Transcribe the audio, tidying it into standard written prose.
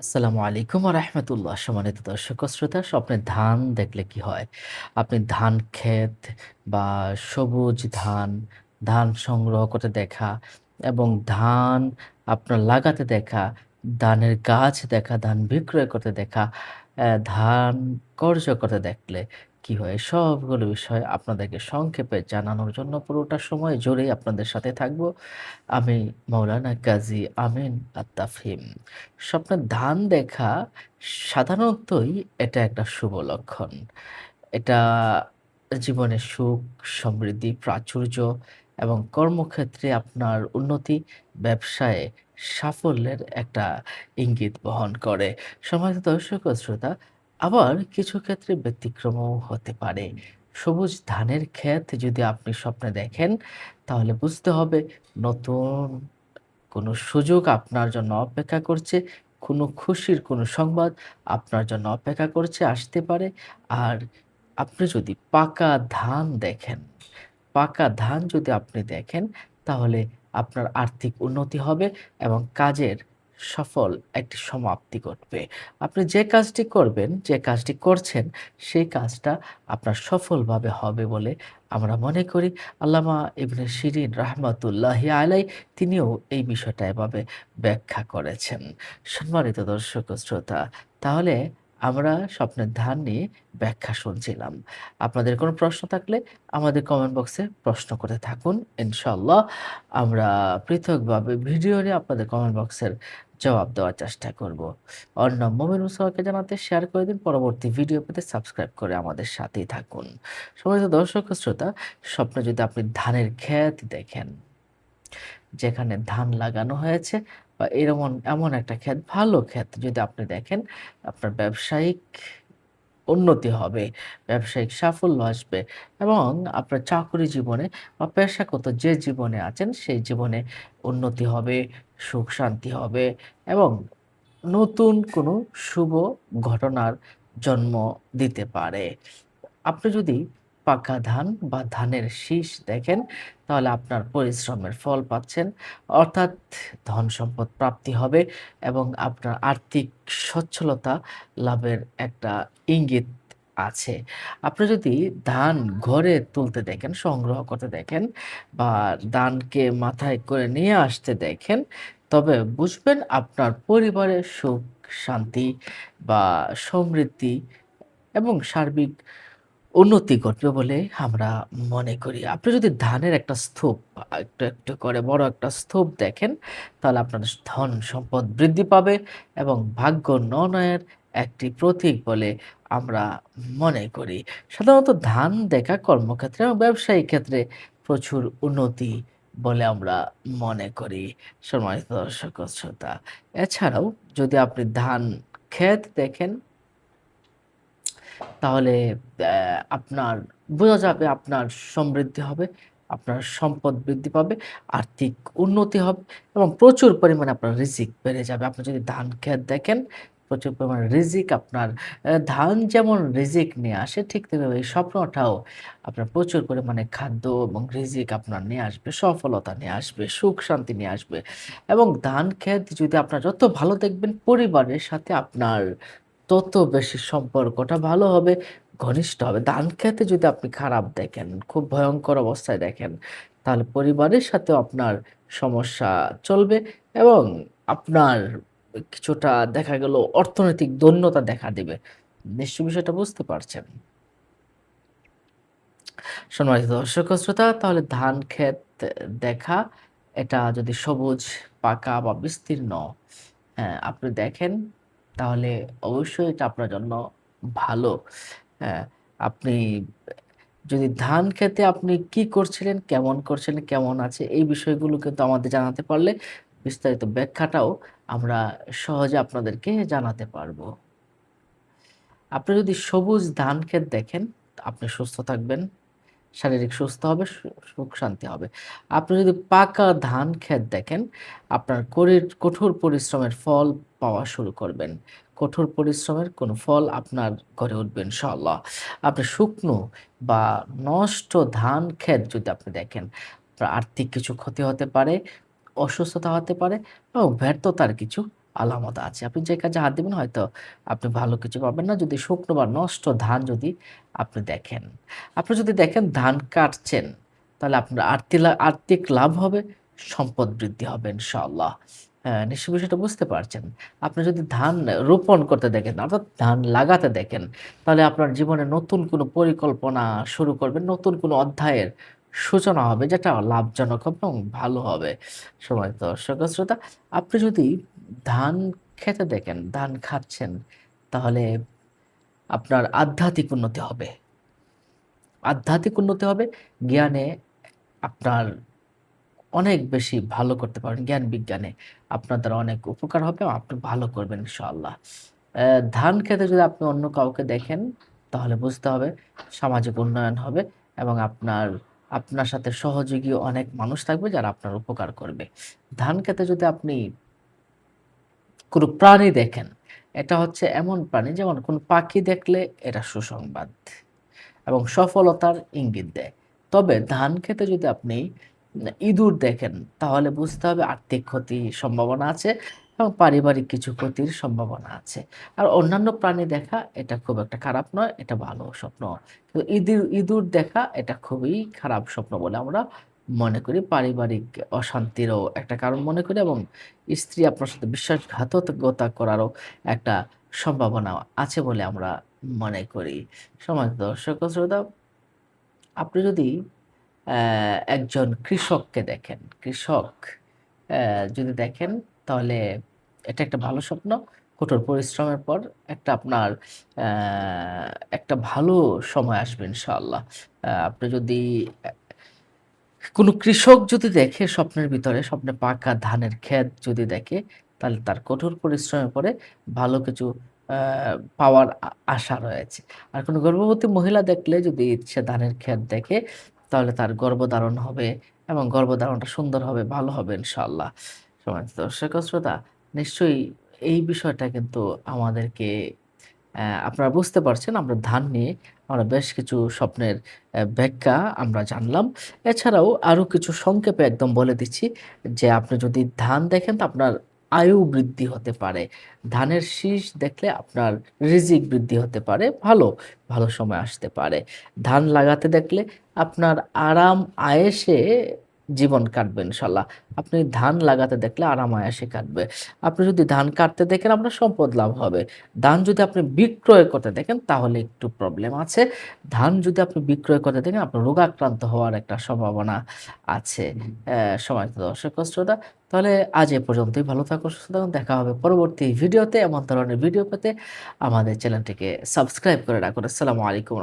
আসসালামু আলাইকুম ওয়া রাহমাতুল্লাহ। সম্মানিত দর্শক ও শ্রোতা, স্বপ্নে ধান দেখলে কি হয়? আপনি ধান ক্ষেত বা সবুজ ধান, ধান সংগ্রহ করতে দেখা এবং ধান আপনার লাগাতে দেখা, ধানের গাছ দেখা, ধান বিক্রয় করতে দেখা, ধান কর্য করতে দেখলে কি হয়? সবগুলো বিষয় আপনাদেরকে সংক্ষেপে জানানোর জন্য পুরোটা সময় জুড়েই আপনাদের সাথে থাকবো। আমি মাওলানা কাজী আমিন আত-তাফহিম। স্বপ্নে ধান দেখা সাধারণতই এটা একটা শুভ লক্ষণ। এটা জীবনে সুখ, সমৃদ্ধি, প্রাচুর্য এবং কর্মক্ষেত্রে আপনার উন্নতি, ব্যবসায়ে সাফল্যের একটা ইঙ্গিত বহন করে। সম্মানিত দর্শক ও শ্রোতা, আবার কিছু ক্ষেত্রে ব্যতিক্রমও হতে পারে। সবুজ ধানের ক্ষেত যদি আপনি স্বপ্নে দেখেন, তাহলে বুঝতে হবে নতুন কোনো সুযোগ আপনার জন্য অপেক্ষা করছে, কোনো খুশির কোনো সংবাদ আপনার জন্য অপেক্ষা করছে, আসতে পারে। আর আপনি যদি পাকা ধান যদি আপনি দেখেন, তাহলে আপনার আর্থিক উন্নতি হবে এবং কাজের সফল একটি সমাপ্তি ঘটবে। আপনি যে কাজটি করবেন, যে কাজটি করছেন, সেই কাজটা আপনার সফলভাবে হবে বলে আমরা মনে করি। আল্লামা ইবনে শিরিন রাহমাতুল্লাহি আলাইহ তিনিও এই বিষয়টা এভাবে ব্যাখ্যা করেছেন। সম্মানিত দর্শক ও শ্রোতা, তাহলে আমরা স্বপ্নের ধান নিয়ে ব্যাখ্যা শুনছিলাম। আপনাদের কোনো প্রশ্ন থাকলে আমাদের কমেন্ট বক্সে প্রশ্ন করতে থাকুন। ইনশাআল্লাহ আমরা পৃথকভাবে ভিডিও নিয়ে আপনাদের কমেন্ট বক্সের জবাব দেওয়ার চেষ্টা করব। অন্য মুমিন মুসলমানকে জানাতে শেয়ার করে দিন। পরবর্তী ভিডিও পেতে সাবস্ক্রাইব করে আমাদের সাথেই থাকুন। সম্মানিত দর্শক ও শ্রোতা, স্বপ্নে যদি আপনি ধানের ক্ষেত দেখেন, যেখানে ধান লাগানো হয়েছে বা এমন একটা ক্ষেত, ভালো ক্ষেত যদি আপনি দেখেন, আপনার ব্যবসায়িক উন্নতি হবে, ব্যবসায়িক সাফল্য আসবে এবং আপনার চাকরি জীবনে বা পেশাগত যে জীবনে আছেন, সেই জীবনে উন্নতি হবে, সুখ শান্তি হবে এবং নতুন কোনো শুভ ঘটনার জন্ম দিতে পারে। আপনি যদি পাকা ধান বা ধানের শীষ দেখেন, তাহলে আপনার পরিশ্রমের ফল পাচ্ছেন। অর্থাৎ ধন সম্পদ প্রাপ্তি হবে এবং আপনার আর্থিক সচ্ছলতা লাভের একটা ইঙ্গিত আছে। আপনি যদি ধান ঘরে তুলতে দেখেন, সংগ্রহ করতে দেখেন বা ধানকে মাথায় করে নিয়ে আসতে দেখেন, তবে বুঝবেন আপনার পরিবারের সুখ, শান্তি বা সমৃদ্ধি এবং সার্বিক উন্নতি ঘটবে বলে আমরা মনে করি। আপনি যদি ধানের একটা স্তূপ একটু করে বড় একটা স্তূপ দেখেন, তাহলে আপনার ধন সম্পদ বৃদ্ধি পাবে এবং ভাগ্য নির্ণয়ের একটি প্রতীক বলে আমরা মনে করি। সাধারণত ধান দেখা কর্মক্ষেত্রে এবং ব্যবসায়িক ক্ষেত্রে প্রচুর উন্নতি বলে আমরা মনে করি। সম্মানিত দর্শক ও শ্রোতা, এছাড়াও যদি আপনি ধান ক্ষেত দেখেন, তাহলে আপনার বোঝা যাবে আপনার সমৃদ্ধি হবে, আপনার সম্পদ বৃদ্ধি পাবে, আর্থিক উন্নতি হবে এবং প্রচুর পরিমাণে আপনার রিজিক বেড়ে যাবে। আপনি যদি ধান ক্ষেত দেখেন, প্রচুর পরিমাণে রিজিক আপনার ধান যেমন রিজিক নিয়ে আসে, ঠিক তেমনি এই স্বপ্নটাও আপনার প্রচুর পরিমাণে খাদ্য এবং রিজিক আপনার নিয়ে আসবে, সফলতা নিয়ে আসবে, সুখ শান্তি নিয়ে আসবে এবং ধান ক্ষেত যদি আপনার যত ভালো দেখবেন, পরিবারের সাথে আপনার তত বেশি সম্পর্কটা ভালো হবে, ঘনিষ্ঠ হবে। ধান খেতে যদি আপনি খারাপ দেখেন, খুব ভয়ংকর অবস্থায় দেখেন, তাহলে পরিবারের সাথেও আপনার সমস্যা চলবে এবং আপনার কিছুটা দেখা গেল অর্থনৈতিক দৈন্যতা দেখা দিবে। নিশ্চয়ই বিষয়টা বুঝতে পারছেন। সম্মানিত দর্শক ও শ্রোতা, তাহলে ধান ক্ষেত দেখা, এটা যদি সবুজ, পাকা বা বিস্তীর্ণ আপনি দেখেন, তাহলে অবশ্যই এটা আপনার জন্য ভালো। হ্যাঁ, আপনি যদি ধান ক্ষেতে আপনি কি করছিলেন, কেমন করছিলেন, কেমন আছে, এই বিষয়গুলো কিন্তু আমাদের জানাতে পারলে বিস্তারিত ব্যাখ্যাটাও আমরা সহজে আপনাদেরকে জানাতে পারবো। আপনি যদি সবুজ ধান ক্ষেত দেখেন, আপনি সুস্থ থাকবেন। শারীরিক সুস্থ হবে, সুখ শান্তি হবে। আপনি যদি পাকা ধান ক্ষেত দেখেন, আপনার কঠোর পরিশ্রমের ফল পাওয়া শুরু করবেন। কঠোর পরিশ্রমের কোনো ফল আপনার ঘরে উঠবে ইনশাআল্লাহ। আপনি শুকনো বা নষ্ট ধান ক্ষেত যদি আপনি দেখেন, আপনার আর্থিক কিছু ক্ষতি হতে পারে, অসুস্থতা হতে পারে এবং ব্যর্থতার কিছু আলামত আছে। আপনি যে কাজে হাত দিবেন হয়তো আপনি ভালো কিছু পাবেন না যদি শুকনো বা নষ্ট ধান যদি আপনি দেখেন। আপনি যদি দেখেন ধান কাটছেন, তাহলে আপনার আর্থিক লাভ হবে, সম্পদ বৃদ্ধি হবে ইনশাআল্লাহ। হ্যাঁ, নিশ্চয়ই বিষয়টা বুঝতে পারছেন। আপনি যদি ধান রোপণ করতে দেখেন, অর্থাৎ ধান লাগাতে দেখেন, তাহলে আপনার জীবনে নতুন কোনো পরিকল্পনা শুরু করবেন, নতুন কোনো অধ্যায়ের সূচনা হবে যেটা লাভজনক হবে এবং ভালো হবে। সম্মানিত দর্শক ও শ্রোতা, আপনি যদি ধান খেতে দেখেন, ধান খাচ্ছেন, তাহলে আপনার আধ্যাত্মিক উন্নতি হবে। আধ্যাত্মিক উন্নতি হবে, জ্ঞানে আপনার অনেক বেশি ভালো করতে পারবেন। জ্ঞান বিজ্ঞানে আপনার দ্বারা অনেক উপকার হবে এবং আপনি ভালো করবেন ইনশাআল্লাহ। ধান খেতে যদি আপনি অন্য কাউকে দেখেন, তাহলে বুঝতে হবে সামাজিক উন্নয়ন হবে এবং আপনার সাথে সহযোগী অনেক মানুষ থাকবে যারা আপনার উপকার করবে। ধান খেতে যদি আপনি কোনো প্রাণী দেখেন, এটা হচ্ছে এমন প্রাণী যেমন কোনো পাখি দেখলে এটা সুসংবাদ এবং সফলতার ইঙ্গিত দেয়। তবে ধান খেতে যদি আপনি ইঁদুর দেখেন, তাহলে বুঝতে হবে আর্থিক ক্ষতির সম্ভাবনা আছে এবং পারিবারিক কিছু ক্ষতির সম্ভাবনা আছে। আর অন্যান্য প্রাণী দেখা এটা খুব একটা খারাপ নয়, এটা ভালো স্বপ্ন। কিন্তু ইঁদুর দেখা এটা খুবই খারাপ স্বপ্ন বলে আমরা মনে করি। পারিবারিক অশান্তিরও একটা কারণ মনে করি এবং স্ত্রী আপনার সাথে বিশ্বাসঘাতকতা করারও একটা সম্ভাবনা আছে বলে আমরা মনে করি। সম্মানিত দর্শক ও শ্রোতা, আপনি যদি একজন কৃষককে দেখেন, কৃষক যদি দেখেন তাহলে এটা একটা ভালো স্বপ্ন। কঠোর পরিশ্রমের পর আপনার অ্যা একটা ভালো সময় আসবে ইনশাআল্লাহ। আপনি যদি কোনো কৃষক যদি দেখে স্বপ্নের ভিতরে, স্বপ্নে পাকা ধানের ক্ষেত যদি দেখে, তাহলে তার কঠোর পরিশ্রমের পরে ভালো কিছু আ পাওয়ার আশা রয়েছে। আর কোনো গর্ভবতী মহিলা দেখলে যদি সে ধানের ক্ষেত দেখে, তাহলে তার গর্ভধারণ হবে এবং গর্ভধারণটা সুন্দর হবে, ভালো হবে ইনশাআল্লাহ। সম্মানিত দর্শক ও শ্রোতা, নিশ্চয়ই এই বিষয়টা কিন্তু আমাদেরকে আপনারা বুঝতে পারছেন আমরা ধান নিয়ে আমরা বেশ কিছু স্বপ্নের ব্যাখ্যা আমরা জানলাম। এছাড়াও আরো কিছু সংক্ষেপে একদম বলে দিচ্ছি যে, আপনি যদি ধান দেখেন তো আপনার আয়ু বৃদ্ধি হতে পারে। ধানের শীষ দেখলে আপনার রিজিক বৃদ্ধি হতে পারে। ভালো সময় আসতে পারে। ধান লাগাতে দেখলে আপনার আরাম আয়েশে জীবন কাটবে ইনশাআল্লাহ। আপনি ধান লাগাতে দেখলে আরাম আয়েশে কাটবে। আপনি যদি ধান কাটতে দেখেন আপনার সম্পদ লাভ হবে। ধান যদি আপনি বিক্রয় করতে দেখেন তাহলে একটু প্রবলেম আছে। ধান যদি আপনি বিক্রয় করতে দেখেন আপনার রোগাক্রান্ত হওয়ার একটা সম্ভাবনা আছে। সম্মানিত দর্শক ও শ্রোতা, তাহলে আজ এ পর্যন্তই। ভালো থাকুন, সুস্থ থাকুন। দেখা হবে পরবর্তী ভিডিওতে। এমন ধরনের ভিডিও পেতে আমাদের চ্যানেলটিকে সাবস্ক্রাইব করে রাখুন। আসসালামু আলাইকুম